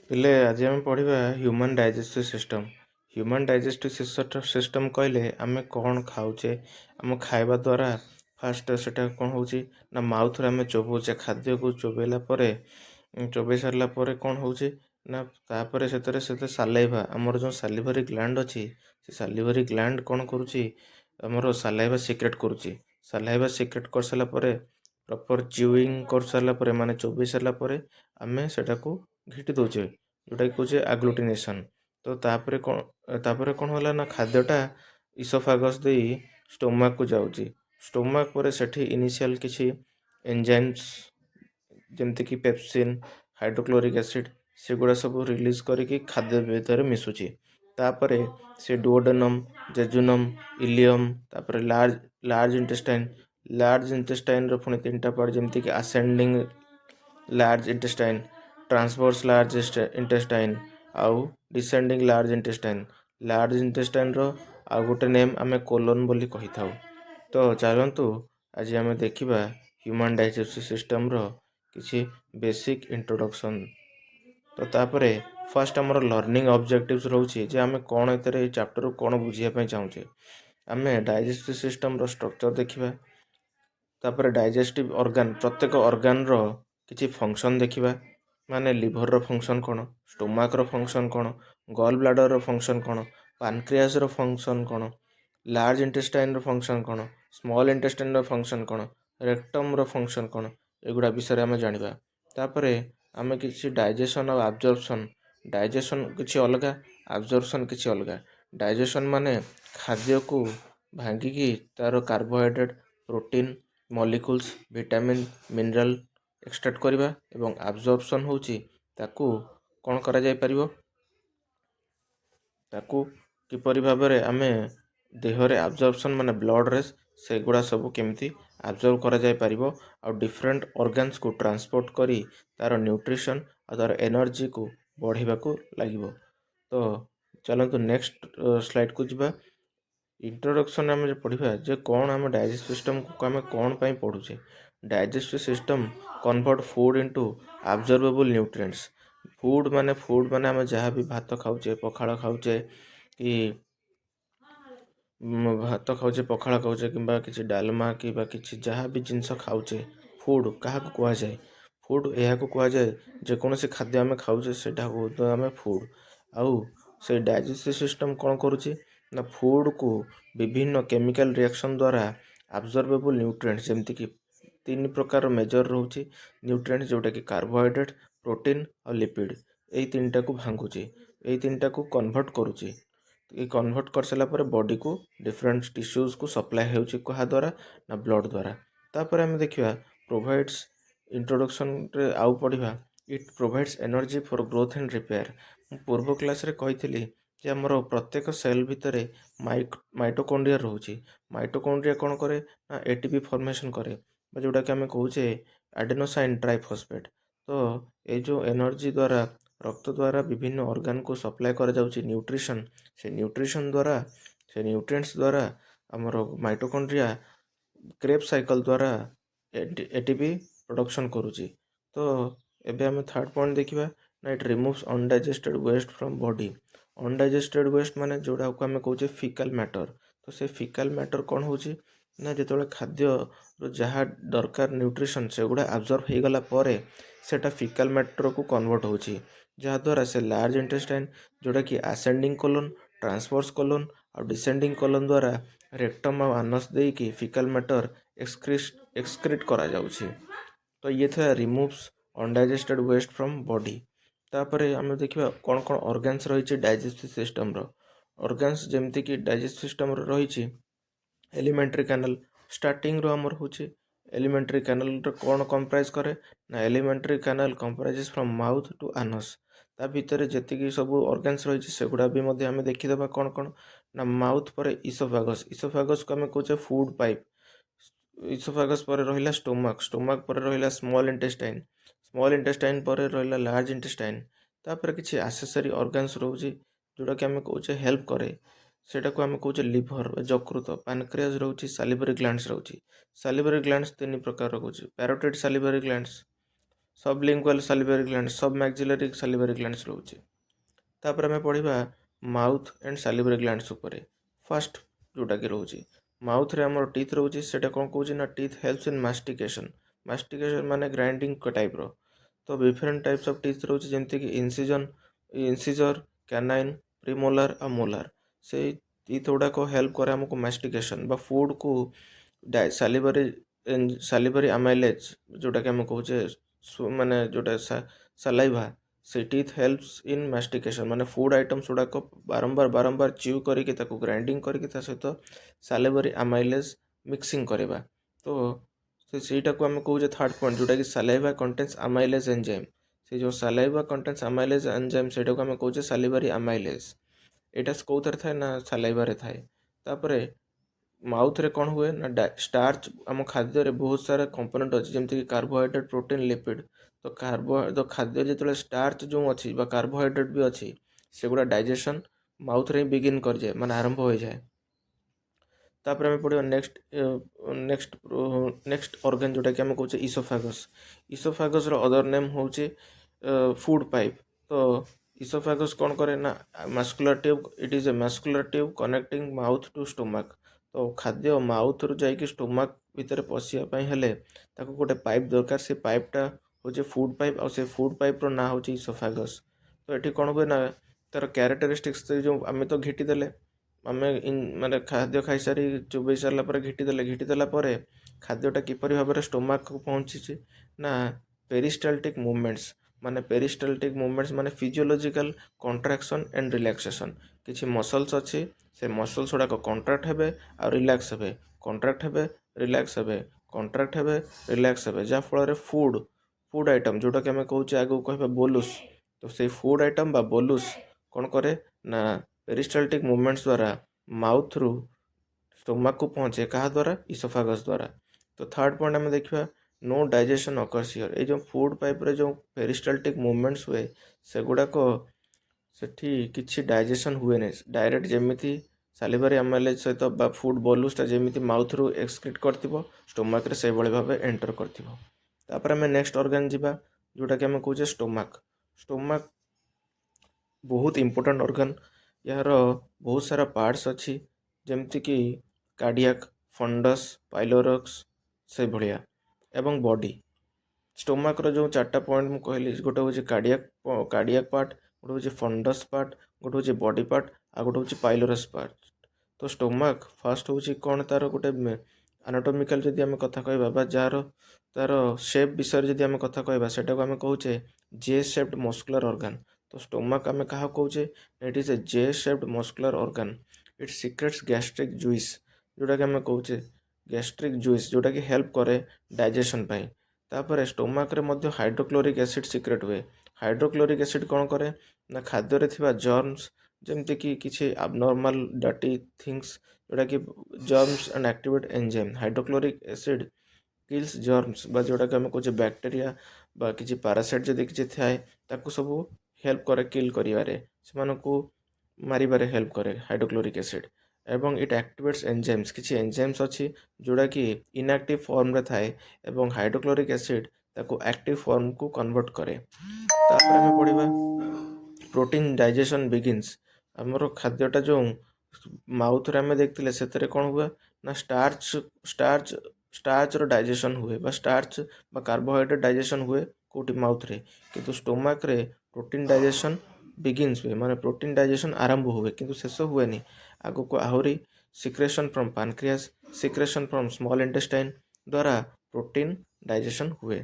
ପିଲେ ଆଜି ଆମେ ପଢ଼ିବା human digestive system. Human digestive system କହିଲେ ଆମେ କ'ଣ ଖାଉଛେ, ଆମ ଖାଇବା ଦ୍ୱାରା ଫାଷ୍ଟ ସେଟା କ'ଣ ହେଉଛି ନା ମାଉଥରେ ଆମେ ଚୋବଉଛେ ଖାଦ୍ୟକୁ। ଚୋବେଇ ସାରିଲା ପରେ କ'ଣ ହେଉଛି ନା ତାପରେ ସେଥିରେ ସାଲାଇଭା, ଆମର ଯେଉଁ ସାଲିଭରି ଗ୍ଲାଣ୍ଡ ଅଛି, ସେ ସାଲିଭରି ଗ୍ଲାଣ୍ଡ କ'ଣ କରୁଛି, ଆମର ସାଲାଇଭା ସିକ୍ରେଟ୍ କରୁଛି। ସାଲାଇଭା ସିକ୍ରେଟ୍ କରିସାରିଲା ପରେ ପ୍ରପର୍ ଚ୍ୟୁଇଂ କରିସାରିଲା ପରେ, ମାନେ ଚୋବେଇ ସାରିଲା ପରେ ଆମେ ସେଟାକୁ ଘିଟି ଦେଉଛେ, ଯେଉଁଟାକି କହୁଛେ ଆଗ୍ଲୁଟିନେସନ୍। ତ ତାପରେ କ'ଣ ହେଲା ନା ଖାଦ୍ୟଟା ଇସୋଫାଗସ୍ ଦେଇ ଷ୍ଟୋମାକ୍କୁ ଯାଉଛି। ଷ୍ଟୋମାକ୍ ପରେ ସେଠି ଇନିସିଆଲ୍ କିଛି ଏନ୍ଜାଇମ୍ସ ଯେମିତିକି ପେପ୍ସିନ୍, ହାଇଡ୍ରୋକ୍ଲୋରିକ୍ ଏସିଡ୍, ସେଗୁଡ଼ା ସବୁ ରିଲିଜ୍ କରିକି ଖାଦ୍ୟ ଭିତରେ ମିଶୁଛି। ତାପରେ ସେ ଡୁଓଡେନମ୍, ଜେଜୁନମ୍, ଇଲିୟମ୍, ତାପରେ ଲାର୍ଜ ଇଣ୍ଟେଷ୍ଟାଇନ୍ର ପୁଣି 3ଟା ପାର୍ଟ, ଯେମିତିକି ascending large intestine, transverse large intestine ଆଉ ଡିସେଣ୍ଡିଂ ଲାର୍ଜ ଇଣ୍ଟେଷ୍ଟାଇନ୍। ଲାର୍ଜ ଇଣ୍ଟେଷ୍ଟାଇନ୍ର ଆଉ ଗୋଟେ ନେମ୍ ଆମେ କୋଲନ୍ ବୋଲି କହିଥାଉ। ତ ଚାଲନ୍ତୁ ଆଜି ଆମେ ଦେଖିବା ହ୍ୟୁମାନ୍ ଡାଇଜେଷ୍ଟିଭ୍ ସିଷ୍ଟମ୍ର କିଛି ବେସିକ୍ ଇଣ୍ଟ୍ରୋଡକ୍ସନ୍। ତ ତାପରେ ଫାର୍ଷ୍ଟ ଆମର ଲର୍ଣ୍ଣିଂ ଅବଜେକ୍ଟିଭ୍ସ ରହୁଛି ଯେ ଆମେ କ'ଣ ଏଥିରେ ଏଇ ଚାପ୍ଟରରୁ କ'ଣ ବୁଝିବା ପାଇଁ ଚାହୁଁଛେ। ଆମେ ଡାଇଜେଷ୍ଟିଭ୍ ସିଷ୍ଟମ୍ର ଷ୍ଟ୍ରକ୍ଚର୍ ଦେଖିବା, ତାପରେ ଡାଇଜେଷ୍ଟିଭ୍ ଅର୍ଗାନ୍, ପ୍ରତ୍ୟେକ ଅର୍ଗାନ୍ର କିଛି ଫଙ୍କସନ୍ ଦେଖିବା, ମାନେ ଲିଭରର ଫଙ୍କସନ୍ କ'ଣ, ଷ୍ଟୋମାକ୍ର ଫଙ୍କସନ୍ କ'ଣ, ଗଲ୍ ବ୍ଲାଡର୍ର ଫଙ୍କସନ୍ କ'ଣ, ପାନକ୍ରିଆସର ଫଙ୍କସନ୍ କ'ଣ, ଲାର୍ଜ ଇଣ୍ଟେଷ୍ଟାଇନ୍ର ଫଙ୍କସନ୍ କ'ଣ, ସ୍ମଲ୍ ଇଣ୍ଟେଷ୍ଟାଇନ୍ର ଫଙ୍କସନ୍ କ'ଣ, ରେକ୍ଟମ୍ର ଫଙ୍କସନ୍ କ'ଣ, ଏଗୁଡ଼ା ବିଷୟରେ ଆମେ ଜାଣିବା। ତାପରେ ଆମେ କିଛି ଡାଇଜେସନ୍ ଆଉ ଆବଜର୍ପସନ୍, ଡାଇଜେସନ୍ କିଛି ଅଲଗା, ଆବଜର୍ପସନ୍ କିଛି ଅଲଗା। ଡାଇଜେସନ୍ ମାନେ ଖାଦ୍ୟକୁ ଭାଙ୍ଗିକି ତା'ର carbohydrate, protein, molecules, vitamin, mineral extract କରିବା, ଏବଂ ଆବଜର୍ପସନ୍ ହେଉଛି ତାକୁ କ'ଣ କରାଯାଇପାରିବ, ତାକୁ କିପରି ଭାବରେ ଆମେ ଦେହରେ ଆବଜର୍ପସନ୍ ମାନେ ବ୍ଲଡ଼ରେ ସେଗୁଡ଼ା ସବୁ କେମିତି ଆବଜର୍ବ କରାଯାଇପାରିବ, ଆଉ ଡିଫରେଣ୍ଟ ଅର୍ଗାନ୍ସକୁ ଟ୍ରାନ୍ସପୋର୍ଟ କରି ତା'ର ନ୍ୟୁଟ୍ରିସନ୍ ଆଉ ତା'ର ଏନର୍ଜିକୁ ବଢ଼ିବାକୁ ଲାଗିବ। ତ ଚାଲନ୍ତୁ ନେକ୍ସଟ ସ୍ଲାଇଡ଼କୁ ଯିବା। ଇଣ୍ଟ୍ରୋଡକ୍ସନ୍ ଆମେ ପଢ଼ିବା ଯେ କ'ଣ ଆମେ ଡାଇଜେଷ୍ଟିଭ୍ ସିଷ୍ଟମ୍କୁ ଆମେ କ'ଣ ପାଇଁ ପଢ଼ୁଛେ। Digestive system convert food into absorbable nutrients. Food ମାନେ ଆମେ ଯାହା ବି ଭାତ ଖାଉଛେ, ପଖାଳ ଖାଉଛେ କିମ୍ବା କିଛି ଡାଲମା କିମ୍ବା କିଛି ଯାହା ବି ଜିନିଷ ଖାଉଛେ, ଫୁଡ୍ କାହାକୁ କୁହାଯାଏ? ଫୁଡ୍ ଏହାକୁ କୁହାଯାଏ ଯେକୌଣସି ଖାଦ୍ୟ ଆମେ ଖାଉଛେ ସେଇଟାକୁ ଆମେ ଫୁଡ୍। ଆଉ ସେଇ ଡାଇଜେଷ୍ଟିଭ୍ ସିଷ୍ଟମ୍ କ'ଣ କରୁଛି ନା ଫୁଡ୍କୁ ବିଭିନ୍ନ କେମିକାଲ୍ ରିଆକ୍ସନ୍ ଦ୍ୱାରା ଆବଜର୍ବେବୁଲ୍ ନ୍ୟୁଟ୍ରିଏଣ୍ଟସ୍, ଯେମିତିକି 3 ପ୍ରକାର ମେଜର ରହୁଛି ନ୍ୟୁଟ୍ରିଏଣ୍ଟସ୍, ଯେଉଁଟାକି କାର୍ବୋହାଇଡ୍ରେଟ୍, ପ୍ରୋଟିନ୍ ଆଉ ଲିପିଡ୍। ଏଇ 3ଟାକୁ ଭାଙ୍ଗୁଛି, ଏଇ 3ଟାକୁ କନଭର୍ଟ କରୁଛି। ଏ କନଭର୍ଟ କରିସାରିଲା ପରେ ବଡ଼ିକୁ ଡିଫରେଣ୍ଟ ଟିସ୍ୟୁଜ୍କୁ ସପ୍ଲାଏ ହେଉଛି କାହା ଦ୍ୱାରା ନା ବ୍ଲଡ଼ ଦ୍ୱାରା। ତାପରେ ଆମେ ଦେଖିବା ପ୍ରୋଭାଇଡ୍ସ, ଇଣ୍ଟ୍ରୋଡକ୍ସନ୍ରେ ଆଉ ପଢ଼ିବା it provides energy for growth and repair. ମୁଁ ପୂର୍ବ କ୍ଲାସ୍ରେ କହିଥିଲି ଯେ ଆମର ପ୍ରତ୍ୟେକ ସେଲ୍ ଭିତରେ ମାଇଟୋକଣ୍ଡ୍ରିଆ ରହୁଛି। ମାଇଟୋକଣ୍ଡ୍ରିଆ କ'ଣ କରେ ନା ଏଟିପି ଫର୍ମେସନ୍ କରେ, ବା ଯେଉଁଟାକି ଆମେ କହୁଛେ ଆଡେନୋସାଇନ୍ ଟ୍ରାଇଫସ୍ଫେଟ୍। ତ ଏଇ ଯେଉଁ ଏନର୍ଜି ଦ୍ୱାରା ରକ୍ତ ଦ୍ୱାରା ବିଭିନ୍ନ ଅର୍ଗାନକୁ ସପ୍ଲାଏ କରାଯାଉଛି ନ୍ୟୁଟ୍ରିସନ୍, ସେ ନ୍ୟୁଟ୍ରିଏଣ୍ଟସ୍ ଦ୍ୱାରା ଆମର ମାଇଟୋକଣ୍ଡ୍ରିଆ କ୍ରେବ୍ ସାଇକେଲ୍ ଦ୍ୱାରା ଏଟିପି ପ୍ରଡକ୍ସନ୍ କରୁଛି। ତ ଏବେ ଆମେ ଥାର୍ଡ଼ ପଏଣ୍ଟ ଦେଖିବା ନା ଇଟ୍ ରିମୁଭ୍ସ ଅନଡାଇଜେଷ୍ଟେଡ୍ ୱେଷ୍ଟ ଫ୍ରମ୍ ବଡି। ଅନଡାଇଜେଷ୍ଟେଡ୍ ୱେଷ୍ଟ ମାନେ ଯେଉଁଟାକୁ ଆମେ କହୁଛେ ଫିକାଲ୍ ମ୍ୟାଟର୍। ତ ସେ ଫିକାଲ୍ ମ୍ୟାଟର୍ କ'ଣ ହେଉଛି ନା ଯେତେବେଳେ ଖାଦ୍ୟର ଯାହା ଦରକାର ନ୍ୟୁଟ୍ରିସନ୍ ସେଗୁଡ଼ା ଆବଜର୍ବ ହେଇଗଲା ପରେ ସେଇଟା ଫିକାଲ୍ ମ୍ୟାଟର୍କୁ କନଭର୍ଟ ହେଉଛି, ଯାହାଦ୍ୱାରା ସେ ଲାର୍ଜ ଇଣ୍ଟେଷ୍ଟାଇନ୍, ଯେଉଁଟାକି ଆସେଣ୍ଡିଂ କୋଲନ୍, ଟ୍ରାନ୍ସଭର୍ସ କୋଲନ୍ ଆଉ ଡିସେଣ୍ଡିଂ କୋଲନ୍ ଦ୍ୱାରା ରେକ୍ଟମ୍ ଆଉ ଆନସ୍ ଦେଇକି ଫିକାଲ୍ ମ୍ୟାଟର୍ ଏକ୍ସକ୍ରିଟ୍ କରାଯାଉଛି। ତ ଇଏ ଥିଲା ରିମୁଭ୍ସ ଅନଡାଇଜେଷ୍ଟେଡ୍ ୱେଷ୍ଟ ଫ୍ରମ୍ ବଡି। ତାପରେ ଆମେ ଦେଖିବା କ'ଣ କ'ଣ ଅର୍ଗାନ୍ସ ରହିଛି ଡାଇଜେଷ୍ଟିଭ୍ ସିଷ୍ଟମ୍ର। ଅର୍ଗାନ୍ସ ଯେମିତିକି ଡାଇଜେଷ୍ଟିଭ୍ ସିଷ୍ଟମ୍ର ରହିଛି ଏଲିମେଣ୍ଟାରୀ କାନାଲ୍। ଷ୍ଟାର୍ଟିଂରୁ ଆମର ହେଉଛି ଏଲିମେଣ୍ଟାରୀ କାନାଲ୍ର କ'ଣ କମ୍ପ୍ରାଇଜ୍ କରେ ନା elementary canal comprises from mouth to anus. ତା ଭିତରେ ଯେତିକି ସବୁ ଅର୍ଗାନ୍ସ ରହିଛି ସେଗୁଡ଼ା ବି ମଧ୍ୟ ଆମେ ଦେଖିଦେବା କ'ଣ କ'ଣ ନା ମାଉଥ୍ ପରେ ଇସୋଫାଗସ୍କୁ ଆମେ କହୁଛେ ଫୁଡ୍ ପାଇପ୍। ଇସୋଫାଗସ୍ ପରେ ରହିଲା ଷ୍ଟୋମାକ୍ ପରେ ରହିଲା ସ୍ମଲ୍ ଇଣ୍ଟେଷ୍ଟାଇନ୍ ପରେ ରହିଲା ଲାର୍ଜ ଇଣ୍ଟେଷ୍ଟାଇନ୍। ତାପରେ କିଛି ଆସେସରି ଅର୍ଗାନ୍ସ ରହୁଛି ଯେଉଁଟାକି ଆମେ କହୁଛେ ହେଲ୍ପ କରେ, ସେଇଟାକୁ ଆମେ କହୁଛେ ଲିଭର, ଯକୃତ, ପାନକ୍ରିଆସ୍ ରହୁଛି, ସାଲିଭରି ଗ୍ଲାଣ୍ଡସ୍ ରହୁଛି। ସାଲିଭରି ଗ୍ଲାଣ୍ଡସ୍ 3 ପ୍ରକାର ରହୁଛି, parotid salivary glands, sublingual salivary gland, submaxillary salivary glands रहुଛି। तापर आम पढ़ा माउथ एंड सालिवरी ग्लैंड्स उपरे। फर्स्ट जोटा कि रहुଛି माउथ रे हमर टीथ रहुଛି, सेटा कोन कहूछि ना टीथ हेल्प्स इन मास्टिकेशन। मास्टिकेशन माने ग्राइंडिंग टाइप रो। तो डिफरेंट टाइप्स ऑफ टीथ रहुଛି, जेमति कि इंसिजर, कैनाइन, प्रीमोलर आ मोलर। से टीथ गुड़ा को हेल्प करे हमको मास्टिकेशन बा फूड को सालिवरी अमाइलेज जोटा कि हम कहूचे माने जोटा सलाइवा, से टीथ हेल्प्स इन मास्टिकेशन माने फूड आइटम्स गुड़ाक बारंबार बारंबार च्यू करके ताको ग्राइंडिंग करके ता सहित सालिवरी अमाइलेज मिक्सिंग करवा। तो ସେଇଟା को आम कहूचे थर्ड पॉइंट जोटा कि सालाइवा कंटेन्स अमाइलेज एंजाइम। से जो सालाइवा कंटेन्स अमाइलेज एंजाइम सेटा को आम कहूचे सालिवरी अमाइलेज। एटा कौथरे थाए ना सालाइवा रे थाए। तापरे माउथ रे कौन हुए ना स्टार्च, आम खाद्य रे बहुत सारा कंपोनेंट अच्छी जमती कि कार्बोहाइड्रेट, प्रोटीन, लिपिड। तो खाद्य जो स्टार्च जो अच्छी कार्बोहाइड्रेट भी अच्छी सेगुड़ा डाइजेशन माउथ रे बिगिन कर जाए माने आरंभ हो जाए। तापर आम पढ़ा नेक्स्ट ऑर्गन जोटा कि आम कहूचे इसोफेगस। इसोफेगस रो अदर नेम होचे फूड पाइप। तो इसोफेगस कौन करे ना muscular tube, it is a muscular tube connecting mouth to stomach. तो खाद्य माउथ रु जाइए स्टोमक भितर पशिया हेले ताको गोटे पाइप दरकार। से पाइपटा होचे फूड पाइप और से फूड पाइप रो ना होचे इसोफेगस। तो ये कौन हुए ना तार क्यारेक्टरिस्टिक्स जो आम तो घिटी देले आम माने खाद्य खाई सारी चुबई सारा घिटी देला खाद्यटा किपरि भाव में स्टोमक को पहुँची ना पेरिस्टाल्टिक मूवमेंट्स माने पेरिस्टाल्टिक मूवमेंट्स माने फिजियोलॉजिकल कंट्राक्शन एंड रिलैक्सेशन। किछि मसल्स अच्छी से मसल्स गुड़ाक कंट्राक्ट हेबे और रिलैक्स हेबे, कंट्राक्ट हेबे रिलैक्स हेबे, कंट्राक्ट हेबे रिलैक्स हेबे, जा फल फूड आइटम जोटा कि आम कहूचे आगु कह बोलुस। तो से फूड आइटम बा बोलुस कौन करे ना पेरिस्टाल्टिक मूवमेंट्स द्वारा माउथ रु स्टोमक को पहुँचे क्या द्वारा इसोफेगस द्वारा। तो थर्ड पॉइंट आम देखा नो डाइजेशन अकर्स हियर। ये जो फूड पाइप रे जो पेरिस्टाल्टिक मूवमेंट्स हुए सेगुड़ाक सेठी किछि डाइजेशन हुए नहीं डायरेक्ट जेमिति सालिवरी अमाइलेज सहित बा फूड बोलुसटा जेमिति माउथ रु एक्सक्रीट करथिबो स्टोमक रे से बळे भाबे एंटर करथिबो। तापर आम नेक्स्ट ऑर्गन जिबा जोटा कि आम कहूचे स्टोमक। स्टोमक बहुत इंपोर्टेंट ऑर्गन। यार बहुत सारा पार्ट्स अच्छी जमती कि कार्डियक, फंडस, पाइलोरक्स से भाया एवं बॉडी। स्टोमक रो जो चार्टा पॉइंट मुझे कहली गोटे हूँ कार्डियक पार्ट, गोटे हूँ फंडस पार्ट, गोटे हूँ बॉडी पार्ट आ गोटे हूँ पाइलोरस पार्ट। तो स्टोमक फास्ट हूँ कौन तार गोटे एनाटॉमिकल जदि आम कथा कहबा जार तार शेप विषय जदि आम कथा कहबा सेटा को आम कहूचे जे शेप्ड मस्कुलर ऑर्गन। तो स्टोमक आम क्या कहूचे it is a J shaped muscular organ. It secretes gastric juice जोटा कि आम कहूचे गैस्ट्रिक जूस जोटा कि हेल्प करे डाइजेशन पाई। तापर स्टोमक रे मध्य हाइड्रोक्लोरिक एसिड सिक्रेट हुए। हाइड्रोक्लोरिक एसिड कौन करे ना खाद्य रे थिबा जर्म्स जमती कि किछि abnormal डर्टी थिंग्स जोटा कि germs and activate enzyme. Hydrochloric acid kills germs बा जोटा कि आम कहूचे बैक्टेरिया बा किछि पैरासाइट जदि किछि थाए ताकू सब हेल्प करे किल करिवारे सेमानकू मारिबारे हेल्प करे हाइड्रोक्लोरिक एसिड। एवं इट एक्टिवेट्स एंजाइम्स किछि एंजाइम्स अच्छी जोड़ा कि इनएक्टिव फॉर्म रे थाए एवं हाइड्रोक्लोरिक एसिड ताको एक्टिव फॉर्म को कन्वर्ट करे। तापर आम पढ़ा प्रोटीन डाइजेशन बिगिन्स। आमर खाद्यटा जो माउथ रे आम देखते से कौन हुए ना स्टार्च स्टार्च स्टार्च रो डाइजेशन हुए बा स्टार्च बा कार्बोहाइड्रेट डाइजेशन हुए कोटी माउथ रे, किंतु स्टोमक रे प्रोटीन डाइजेशन बिगिन्स हुए माने प्रोटीन डाइजेशन आरंभ हुए किंतु शेष हुए नहीं। आगो को आहरी secretion from pancreas, secretion from small intestine द्वारा प्रोटीन डाइजेशन हुए।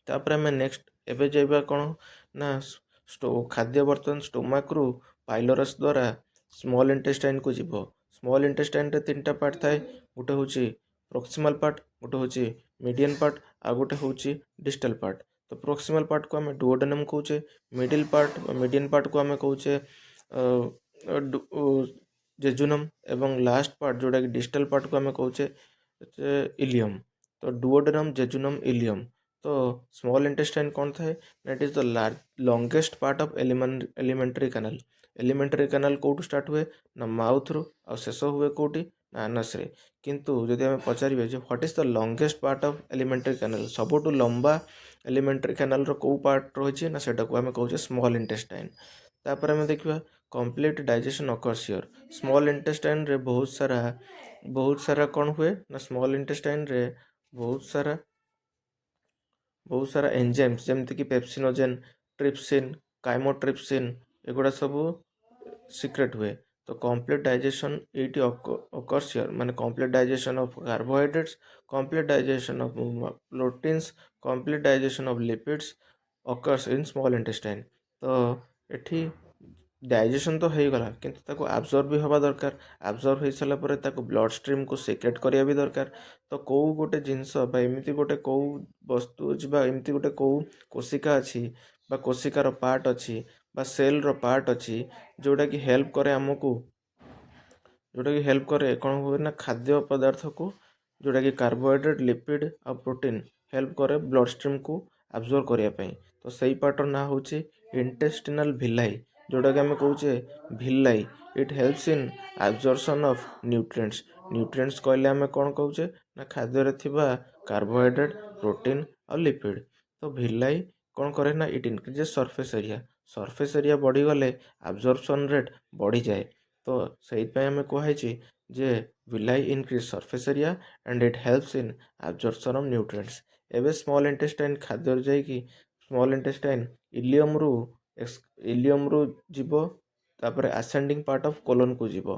तापर आम नेक्स्ट एबे जाइबा कौन ना खाद्य बर्तन स्टोमक रु पाइलोरस द्वारा स्मॉल इंटेस्टाइन को जीव। स्मॉल इंटेस्टाइन रे तीन टा पार्ट थाए, गोटे हूँ प्रोक्सिमल पार्ट, गोटे हूँ मीडियन पार्ट आ गोटे हूँ डिस्टल पार्ट। तो प्रोक्सिमल पार्ट को आम डुओडेनम कहूचे, मिडिल पार्ट मीडियन पार्ट को आम कहूचे जेजुनम एवं लास्ट पार्ट जोटा कि डिस्टल पार्ट को आम कहूचे इलियम। तो डुओडेनम, जेजुनम, इलियम। तो स्मॉल इंटेस्टाइन कौन थाए ना it is the longest part of elementary canal. Elementary canal कौटू स्टार्ट हुए ना माउथ रु आ शेष हुए कौटी ना आनस रे। किंतु जदि आम पचारे what is the longest part of elementary canal सबुठु लंबा एलिमेंटरी कैनाल को पार्ट रही ना सेटा को आम कहे स्मॉल इंटेस्टाइन। तापर आम देखा complete digestion occurs here. Small intestine रे बहुत सारा कौन हुए ना स्मॉल इंटेस्टाइन रे बहुत सारा एंजाइम्स जमती कि पेप्सिनोजेन, ट्रिप्सिन, काइमोट्रिप्सिन एगुड़ा सब सिक्रेट हुए। तो कंप्लीट डाइजेशन एटी अकर्स हियर, माने complete digestion of carbohydrates, complete digestion of proteins, complete digestion of lipids occurs in small intestine. तो एठी डाइजेशन तो हो गला किंतु ताको आब्जर्व भी हवा दरकार। आब्जर्व हो सारा पर ताको ब्लड स्ट्रीम को सिक्रेट करिया भी दरकार। तो कोउ गोटे जिनस बा एमती गोटे कोउ वस्तु बा एमती गोटे कोउ कोशिका अच्छी बा कोशिकार पार्ट अच्छी बा सेल रो पार्ट अच्छी जोटा कि हेल्प करे आमको, जोटा कि हेल्प करे कौन हुए ना खाद्य पदार्थ को जोटा कि कार्बोहाइड्रेट, लिपिड और प्रोटीन हेल्प करे ब्लड स्ट्रीम को आब्जर्व करने। तो सही पार्टर ना हूँ इंटेस्टिनल भिलाई, जोटा कि आम कहे villi. It helps in absorption of nutrients. Nutrients कहले आम कौन कहे ना खाद्य रे थिबा कार्बोहाइड्रेट, प्रोटीन और लिपिड। तो भिलाई कौन करे ना it increases surface area. Surface area बढ़ी गले आब्जर्प्शन रेट बढ़ी जाए। तो सही आम कहुई जे villi increase surface area and it helps in absorption of nutrients. एवं स्मॉल इंटेस्टाइन खाद्य जाइकी स्मॉल इंटेस्टाइन इलियम रु जीव तापर असेंडिंग पार्ट ऑफ कोलन को जीव।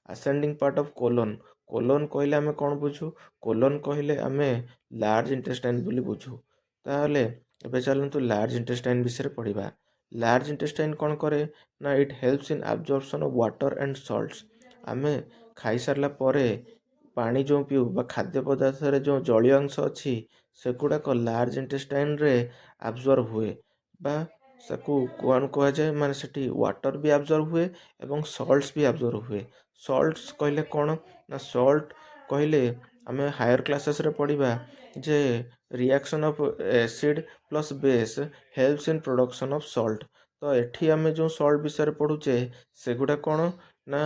Ascending part of colon, colon कहले आम कौन बुझू, कोलन कहले आम लार्ज इंटेस्टाइन बोली बुझू। ताहले एबे चलतु लार्ज इंटेस्टाइन विषय पढ़ा। लार्ज इंटेस्टाइन कौन करे ना it helps in absorption of water and salts. आम खाई सारा परे पानी जो पीऊ बा खाद्य पदार्थ रे जो जलीय अंश अच्छी सेगुड़ाक लार्ज इंटेस्टाइन रे आब्जर्व हुए बा कौन कह जाए माने सेठी वाटर भी आब्जर्व हुए एवं सॉल्ट्स भी आब्जर्व हुए। सॉल्ट्स कहले कौन ना सॉल्ट कहले आम हायर क्लासेस रे पढ़ा जे reaction of acid plus base helps in production of salt. तो एठी आम जो सॉल्ट विषय पढ़ुचे सेगुड़ा कौन ना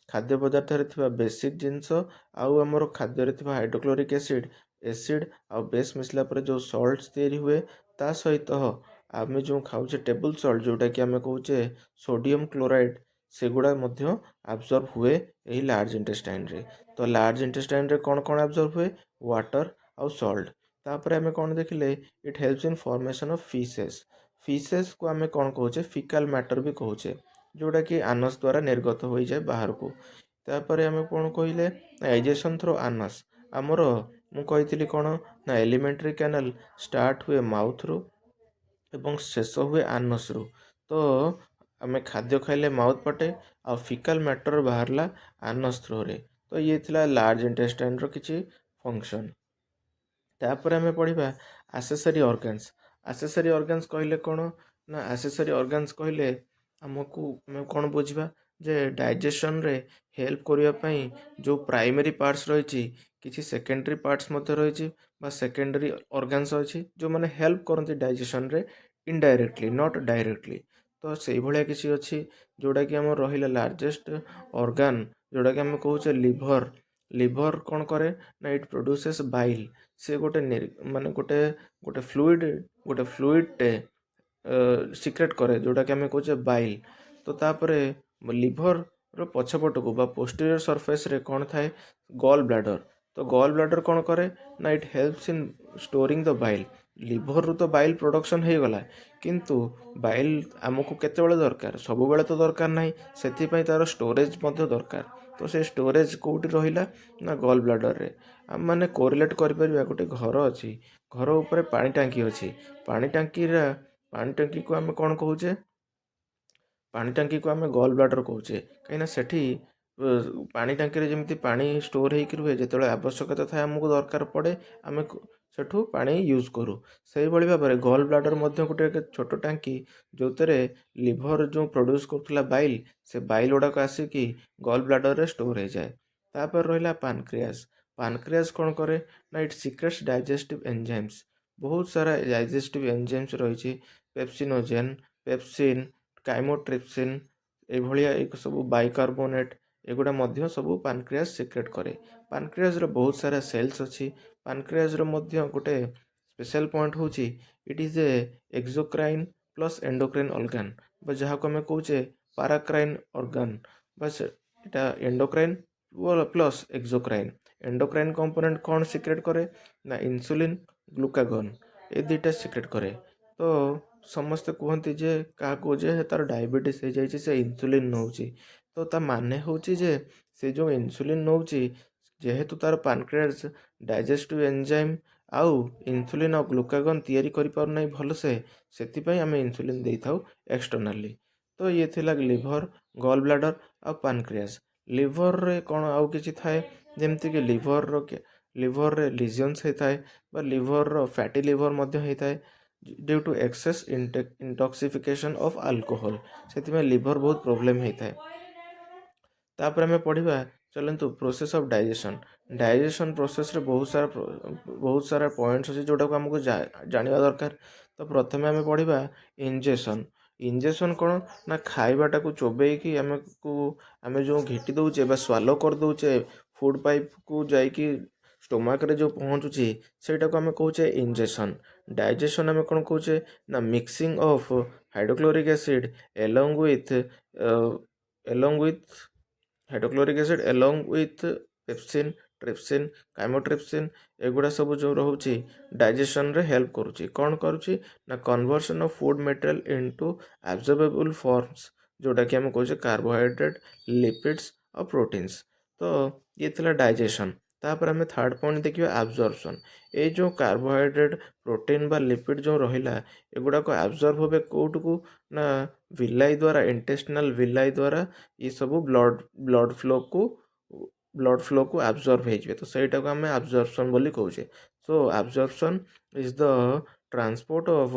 खाद्य पदार्थ रे थिबा बेसिक जिनस आउ हमर खाद्य रे थिबा हाइड्रोक्लोरिक एसिड आ बेस मिसला पर जो सॉल्ट्स तैयारी हुए ता सहित आम जो खाऊे टेबल सॉल्ट जोटा कि आम कहे सोडियम क्लोराइड सेगुड़ा मध्य आब्जर्व हुए यही लार्ज इंटेस्टाइन रे। तो लार्ज इंटेस्टाइन रे कौन कौन आब्जर्व हुए वाटर आउ सॉल्ट। तापर आम कौन देखिले it helps in formation of fishes. Fishes को आम कौन कहे फिकाल मैटर भी कहे जोटा कि आनस द्वारा निर्गत हो जाए बाहर को। तापर आम कौन कहले एजेसन थ्रो आनस आमर मु कही कौन ना एलिमेंटरी कैनाल स्टार्ट हुए माउथ रु एवं शेष हुए आनस रु। तो आम खाद्य खाइले माउथ पटे आ फिकाल मैटर बाहरला आनस थ्रो रे। तो ये थिला लार्ज इंटेस्टाइन रो किछि फंक्शन। तापर आम पढ़ा आसेसरी ऑर्गन्स। आसेसरी ऑर्गन्स कहले कौन ना आसेसरी ऑर्गन्स कहले आमको आम कौन बुझा जे डाइजेशन रे हेल्प करने जो प्राइमरी पार्ट्स रही किसी सेकेंडरी पार्ट्स मध्य रही सेकेंडरी ऑर्गन्स अच्छी जो मैंने हेल्प करती डाइजेशन रे इनडायरेक्टली नॉट डायरेक्टली। तो से भाया किसी अच्छी जोटा कि आम रहा लार्जेस्ट ऑर्गन जोटा कि आम कहे लिभर। लिभर कौन करे ना इट प्रोड्यूसेस बाइल। से गोटे माने गोटे फ्लूइड सिक्रेट करे जोटा कि आम कहे बाइल। तो तापर लिभर रो पछपट को बा पोस्टीरियर सरफेस रे कौन थाए गॉल ब्लैडर। तो गॉल ब्लैडर कौन करे ना it helps in storing the bile. Liver रु तो बाइल प्रोडक्शन हो गला किंतु बाइल आमको केतेबेले दरकार सब बेले तो दरकार नहीं से तार स्टोरेज मध्य दरकार। तो से स्टोरेज कोठी रहिला ना गॉल ब्लैडर रे। आम माने कोरिलेट कर परिबा गोटे घर अच्छी घर ऊपर पानी टांकी अच्छी पानी टांकी को आम कौन कहे पानी टांकी को आम गॉल ब्लैडर कहे कहीं सेठी पानी टांकी जमी पानी स्टोर होकर रुहे जो आवश्यकता थाए आमको दरकार पड़े आम सेठू पानी यूज करूँ। से भाव में गॉल ब्लैडर गोटे छोट टांकी जो लिभर जो प्रोड्यूस करूला बाइल से बाइल गुड़ाक आसिकी गॉल ब्लैडर रे स्टोर हो जाए। तापर रहा पानक्रियास। पानक्रियास कौन करे ना इट सिक्रेट्स डाइजेस्टिव एंजाइम्स। बहुत सारा डाइजेस्टिव एंजाइम्स रही पेप्सिनोजेन, पेप्सिन, काइमोट्रिप्सिन एभलिया एक सब बाइकार्बोनेट एगुड़ा मध्य सब पानक्रियास सिक्रेट करे। पानक्रियास रो बहुत सारा सेल्स अच्छी। पानक्रियास रो मध्य गोटे स्पेशल पॉइंट होची it is A exocrine plus endocrine organ बा जहाँ को आम कौचे पाराक्राइन ऑर्गन बस इटा endocrine plus exocrine endocrine component कौन सिक्रेट करे ना इंसुलिन ग्लूकागन ए दुईटा सिक्रेट करे तो समस्ते कहते जे क्या जे तार डायबिटीज हो जाए से इंसुलिन नौची तो ता माने होची जे से जो इंसुलिन नौची जेहेतु तार पानक्रियास डाइजेस्टिव एंजाइम आउ इंसुलिन और ग्लूकागन तैयारी करि पार नै भलसे सेतिपई आमे इंसुलिन देई थाउ एक्सटर्नाली तो ये थिला लिभर गॉल ब्लाडर आ पानक्रियास लिभर रे कौन आउ किछि थाए जेमति कि लिभर रे लिजन्स होता है बा लिभर रो फैटी लिभर मध्य होता है due to excess intoxification of alcohol से लिभर बहुत प्रोब्लेम होता है तापर आम पढ़ा चलतु प्रोसेस ऑफ डाइजेशन प्रोसेस रे बहुत सारा पॉइंट्स अच्छे जोटा को आमको जानिबा दरकार तो प्रथमे आम पढ़ा इंजेक्शन इंजेक्शन कौन ना खाइबाटा को चोबेकी आम जो घिटी दौचे स्वालो कर दौचे फूड पाइप को जाइकी स्टोमाक रे जो पहुँचुची सेटा को आम कौचे इंजेक्शन डाइजेशन आम कौन कौचे ना mixing of hydrochloric acid along with hydrochloric acid along with pepsin trypsin chymotrypsin एगुड़ा सब जो रोचे डाइजेशन रे हेल्प करुच्ची कौन करुच्ची ना conversion of food material into absorbable forms जोटा कि आम कहे कार्बोहाइड्रेट लिपिड्स और प्रोटीन्स तो ये थिला डाइजेशन तापर आम थर्ड पॉइंट देखिए एब्जॉर्प्शन ये जो कार्बोहाइड्रेट प्रोटीन बा लिपिड जो रहिला एगुड़ा को एब्जॉर्ब होबे कोउट को ना विलाई द्वारा इंटेस्टिनल विलाई द्वारा ये सब ब्लड फ्लो को एब्जॉर्ब हो तो सहीटा को आम एब्जॉर्प्शन बोली कहूचे so absorption is the transport of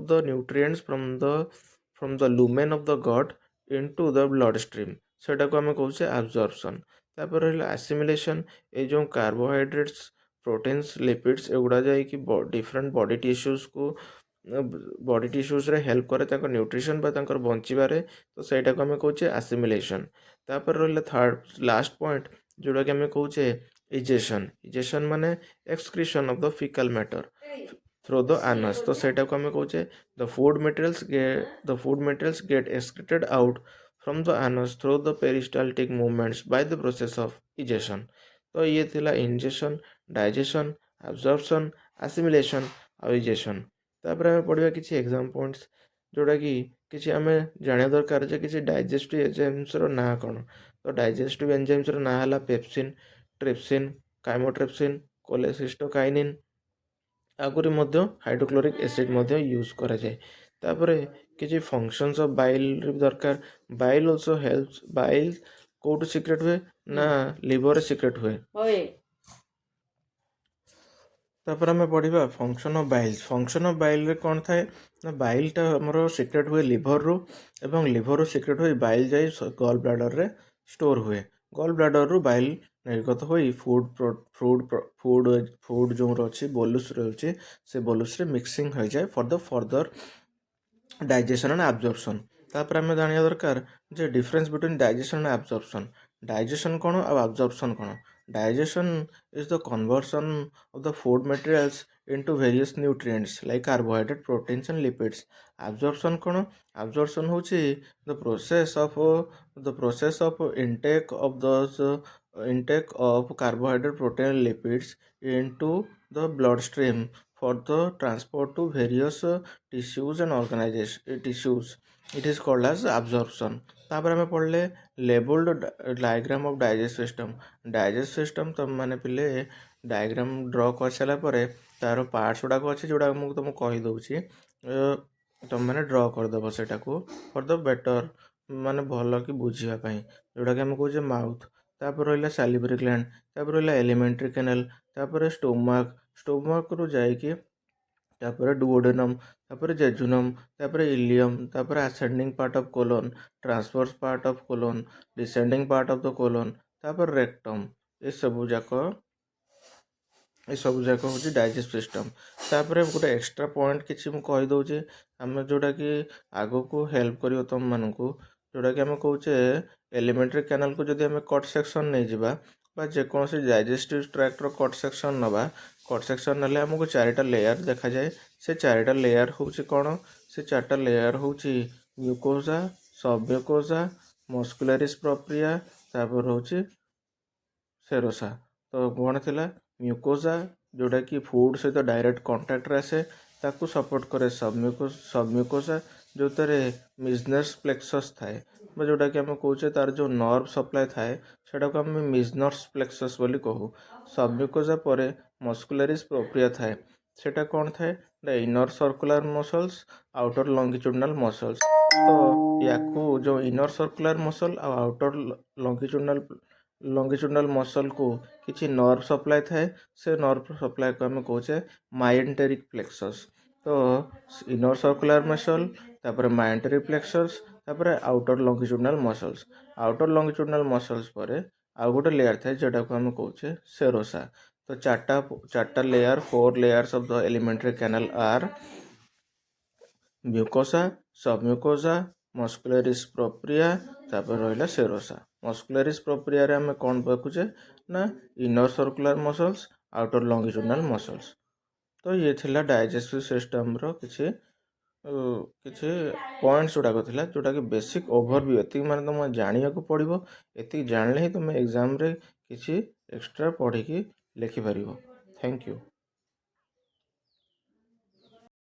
the nutrients from the lumen of the gut into the blood stream सेटा को आम कहूचे एब्जॉर्प्शन तापर रहा एसिमिलेशन ये जो कार्बोहाइड्रेट्स प्रोटीन्स लिपिड्स एगुड़ा जाइए डिफरेंट बॉडी टिश्यूज रे हेल्प करे न्यूट्रिशन बचारे तो सहीटा को आम कहे एसिमिलेशन तापर रहा थर्ड लास्ट पॉइंट जोटा कि आम कहे इजेशन माने excretion of the faecal matter through the anus तो सहीटा को आम कहे the food materials get excreted out from the anus through the peristaltic movements by the process of egestion तो ये थिला इंजेक्शन डाइजेशन एब्जॉर्प्शन एसिमिलेशन और इजेशन तापर आम पढ़ा किसी एग्जाम पॉइंट्स जोटा कि किसी आम जाना दरकार जे किसी डाइजेस्टिव एंजाइम्स रो ना कौन तो डाइजेस्टिव एंजाइम्स रो ना हला पेप्सिन ट्रिप्सिन काइमोट्रिप्सिन कोलेसिस्टोकाइनिन आगुरी मध्य हाइड्रोक्लोरिक एसिड मध्य यूज करा जाए तापरे किसी फंक्शंस ऑफ बाइल दरकार बाइल आल्सो हेल्प्स बाइल कोट सिक्रेट हुए ना लिवर सिक्रेट हुए तापर आम पढ़ा फंक्शन ऑफ बाइल रे कौन थाए ना बाइलटा आमर सिक्रेट हुए लिवर रू एवं लिवर रू सिक्रेट हुए बाइल जाए गॉल ब्लाडर रे स्टोर हुए गॉल ब्लाडर रू बाइल निर्गत हो फूड जो अच्छी बोलुस रही से बोलुस रे मिक्सिंग हो जाए for the further digestion and absorption तापर आम जाना दरकार जे difference between digestion and absorption digestion कौन और एब्जॉर्प्शन कौन digestion is the conversion of the food materials into various nutrients like carbohydrate proteins and lipids absorption कौन absorption होची the process of intake of carbohydrate protein and lipids into the bloodstream for the transport to various tissues and tissues it is called as absorption तापर आम पढ़ले labelled diagram of digest system तुम मैंने पिले diagram ड्र कर सारापर तार parts गुड़ाक अच्छे जोड़ा मुझे तुमको कहीदे तुम मैंने ड्र करदेव से फॉर द बेटर माने भल कि बुझापी जोटा कि आम कहे माउथ तापर रहा सैलिवरी ग्लैंड तापर रहा एलिमेंट्री कैनाल तापर स्टोमक रू जाइए तापर डुओडेनम तापर जेजुनम तापर इलियम तापर ascending part of colon transverse part of colon descending part of the colon तापर रेक्टम ये सब जाक हूँ डाइजेस्ट सिस्टम तापर गोटे एक्स्ट्रा पॉइंट किसी मुझे कहीदे आम जोटा कि आग को हेल्प कर तुम मानक जोटा कि आम कहे एलिमेंट्री कैनाल को जब आम कट सेक्शन नहीं जावा जेकोसी डाइजेस्टिव ट्रैक्टर कट सेक्शन नवा कट सेक्शन नेले आमको चारिटा लेयर देखा जाए। से चारिटा लेयर होची कौन? से चारिटा लेयर होची म्यूकोजा, सबम्यूकोजा, मस्कुलरिस प्रोप्रिया, तापर होची सेरोसा। तो कौन थिला म्यूकोजा जोटा कि फूड सहित डायरेक्ट कांटेक्ट रे आसे ताकू सपोर्ट करे सबम्यूकोजा जो तारे मिजनस प्लेक्सस थाए जोटा कि आम कहे तार जो नर्व सप्लाई थाए सेटा को आम मिजनस प्लेक्सस बोली कहू। सबम्यूकोजा परे मस्कुलरिस प्रोप्रिया थाए सेटा कौन थाए the inner circular muscles, outer longitudinal muscles. तो याकू जो इनर सर्कुलर मसल आ आउटर लॉन्गिट्यूडिनल मसल को किसी नर्व सप्लाई थाए से नर्व सप्लाई को आम कहे माइंटेरिक प्लेक्सस। तो इनर सर्कुलर मसल तापर माइंटेरिक प्लेक्सस तापर outer longitudinal muscles. Outer longitudinal muscles परे आउ गोटे लेयर थाए जोटा को आम कहे सेरोसा। तो चार्टा layer 4 layers of the alimentary canal are mucosa, submucosa, muscularis propria तापर रहिला सेरोसा। मस्कुलरिस प्रोप्रिया रे आमे कोन देखुचे ना inner circular muscles, outer longitudinal muscles. तो ये थिला डाइजेस्टिव सिस्टम रो किछि पॉइंट्स गुड़ाक थिला जोटा कि बेसिक ओवरव्यू एतिक माने तुम जानिया को पड़िबो। एतिक जानले ही तुम एग्जाम रे किछि एक्स्ट्रा पढ़ी की लिखि परिबो। Thank you.